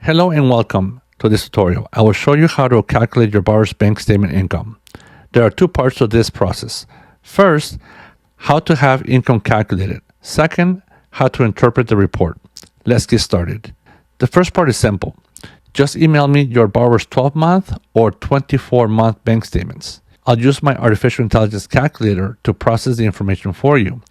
Hello and welcome to this tutorial. I will show you how to calculate your borrower's bank statement income. There are two parts to this process. First, how to have income calculated. Second, how to interpret the report. Let's get started. The first part is simple. Just email me your borrower's 12-month or 24-month bank statements. I'll use my artificial intelligence calculator to process the information for you.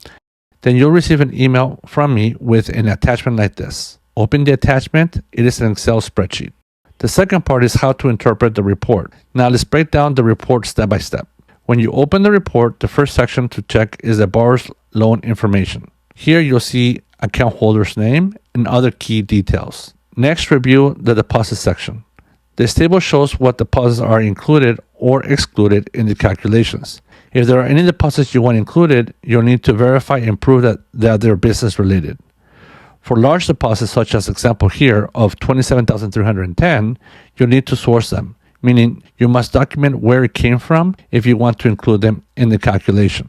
Then you'll receive an email from me with an attachment like this. Open the attachment. It is an Excel spreadsheet. The second part is how to interpret the report. Now let's break down the report step by step. When you open the report, the first section to check is the borrower's loan information. Here you'll see account holder's name and other key details. Next, review the deposit section. This table shows what deposits are included or excluded in the calculations. If there are any deposits you want included, you'll need to verify and prove that they're business related. For large deposits, such as example here of $27,310, you'll need to source them, meaning you must document where it came from if you want to include them in the calculation.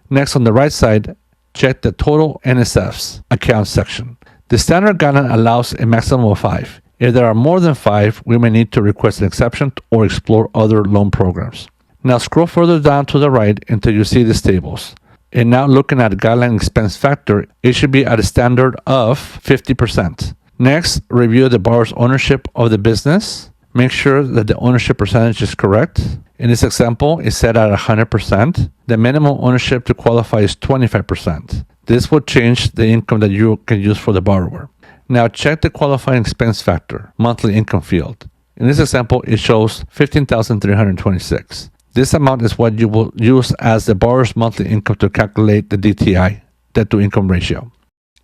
Next, on the right side, check the total NSFs account section. The standard guideline allows a maximum of 5. If there are more than 5, we may need to request an exception or explore other loan programs. Now scroll further down to the right until you see these tables. And now looking at guideline expense factor, it should be at a standard of 50%. Next, review the borrower's ownership of the business. Make sure that the ownership percentage is correct. In this example, it's set at 100%. The minimum ownership to qualify is 25%. This will change the income that you can use for the borrower. Now check the qualifying expense factor, monthly income field. In this example, it shows $15,326. This amount is what you will use as the borrower's monthly income to calculate the DTI, debt to income ratio.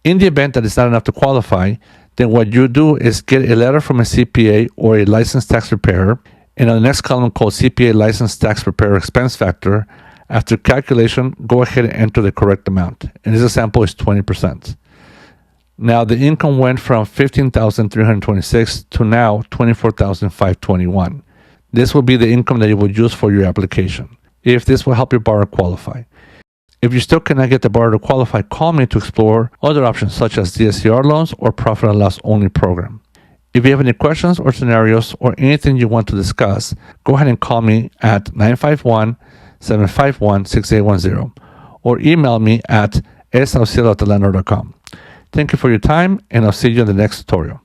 In the event that it's not enough to qualify, then what you do is get a letter from a CPA or a licensed tax preparer, and on the next column called CPA licensed tax preparer expense factor, after calculation, go ahead and enter the correct amount. In this example, is 20%. Now the income went from $15,326 to now $24,521. This will be the income that you will use for your application, if this will help your borrower qualify. If you still cannot get the borrower to qualify, call me to explore other options such as DSCR loans or profit and loss only program. If you have any questions or scenarios or anything you want to discuss, go ahead and call me at 951-751-6810 or email me at sauciello@landlord.com. Thank you for your time, and I'll see you in the next tutorial.